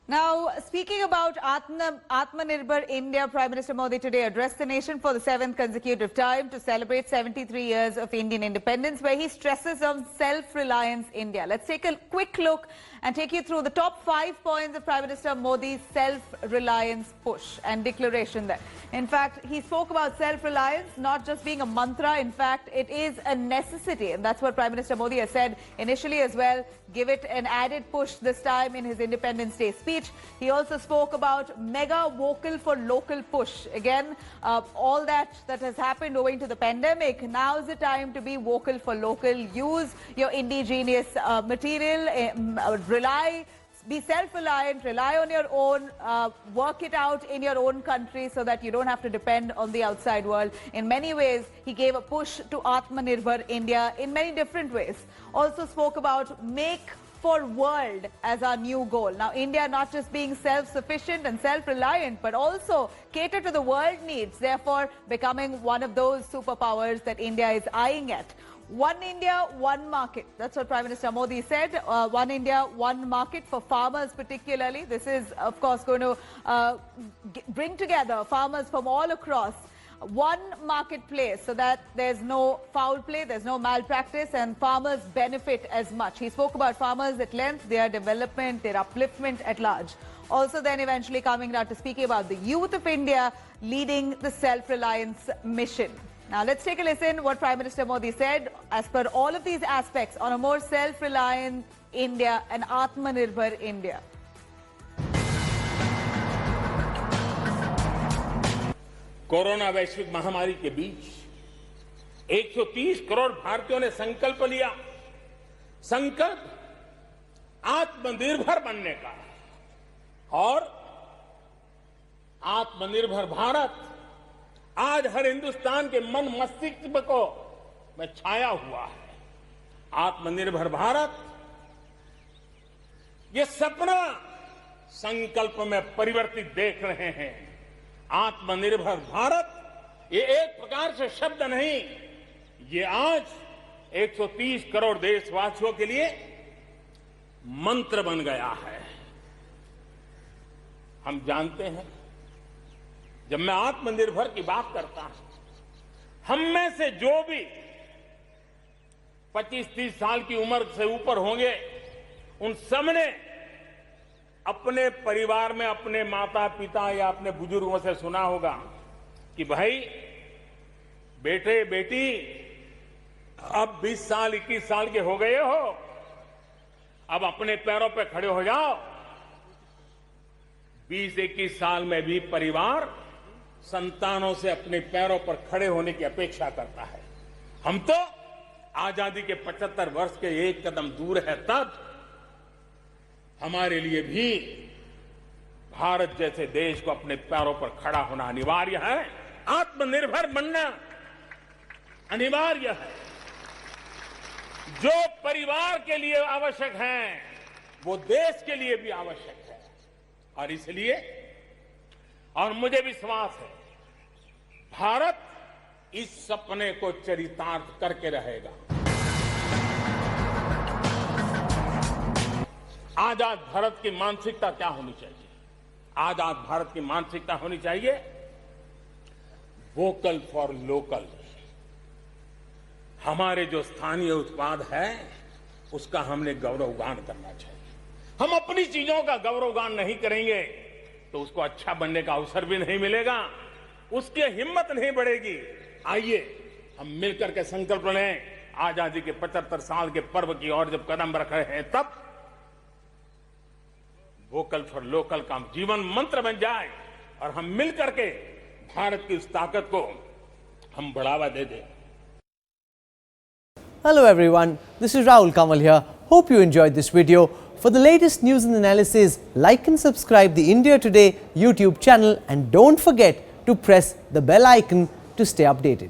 Now, speaking about Atmanirbhar India, Prime Minister Modi today addressed the nation for the 7th consecutive time to celebrate 73 years of Indian independence, where he stresses on self-reliance India. Let's take a quick look and take you through the top 5 points of Prime Minister Modi's self-reliance push and declaration there. In fact, he spoke about self-reliance not just being a mantra. In fact, it is a necessity, and that's what Prime Minister Modi has said initially as well. Give it an added push this time in his Independence Day speech. He also spoke about mega vocal for local push. Again, all that has happened owing to the pandemic. Now is the time to be vocal for local. Use your indigenous material. Be self-reliant, rely on your own, work it out in your own country so that you don't have to depend on the outside world. In many ways, he gave a push to Atmanirbhar India in many different ways. Also spoke about make for world as our new goal. Now, India not just being self-sufficient and self-reliant, but also cater to the world needs, therefore becoming one of those superpowers that India is eyeing at. One India, one market. That's what Prime Minister Modi said. One India, one market for farmers particularly. This is, of course, going to bring together farmers from all across one marketplace so that there's no foul play, there's no malpractice, and farmers benefit as much. He spoke about farmers at length, their development, their upliftment at large. Also then eventually coming down to speaking about the youth of India leading the self-reliance mission. Now, let's take a listen what Prime Minister Modi said as per all of these aspects on a more self-reliant India and Atmanirbhar India. Corona वैश्विक महामारी के बीच 130 करोड़ भारतीयों ने संकल्प लिया। संकल्प आत्मनिर्भर बनने का, और आत्मनिर्भर भारत आज हर हिंदुस्तान के मन मस्तिष्क को में छाया हुआ है। आत्मनिर्भर भारत ये सपना संकल्प में परिवर्तित देख रहे हैं। आत्मनिर्भर भारत ये एक प्रकार से शब्द नहीं, ये आज 130 करोड़ देशवासियों के लिए मंत्र बन गया है। हम जानते हैं, जब मैं आत्मनिर्भर की बात करता हूं, हम में से जो भी 25-30 साल की उम्र से ऊपर होंगे, उन सबने अपने परिवार में अपने माता पिता या अपने बुजुर्गों से सुना होगा कि भाई बेटे बेटी अब 20 साल 21 साल के हो गए हो, अब अपने पैरों पे खड़े हो जाओ। 20-21 साल में भी परिवार संतानों से अपने पैरों पर खड़े होने की अपेक्षा करता है। हम तो आजादी के 75 वर्ष के एक कदम दूर है, तब हमारे लिए भी भारत जैसे देश को अपने पैरों पर खड़ा होना अनिवार्य है। आत्मनिर्भर बनना अनिवार्य है। जो परिवार के लिए आवश्यक है, वो देश के लिए भी आवश्यक है। और इसलिए, और मुझे विश्वास है, भारत इस सपने को चरितार्थ करके रहेगा। आजाद भारत की मानसिकता क्या होनी चाहिए? आजाद भारत की मानसिकता होनी चाहिए वोकल फॉर लोकल। हमारे जो स्थानीय उत्पाद है, उसका हमने गौरवगान करना चाहिए। हम अपनी चीजों का गौरवगान नहीं करेंगे तो उसको अच्छा बनने का अवसर भी नहीं मिलेगा, उसकी हिम्मत नहीं बढ़ेगी। आइए हम मिलकर के संकल्प लें। आजादी के 75 साल के पर्व की ओर जब कदम रख रहे हैं, तब वोकल फॉर लोकल का जीवन मंत्र बन जाए और हम मिलकर के भारत की उस ताकत को हम बढ़ावा दे दें। Hello everyone, this is Rahul Kamal here. Hope you enjoyed this video. For the latest news and analysis, like and subscribe the India Today YouTube channel, and don't forget to press the bell icon to stay updated.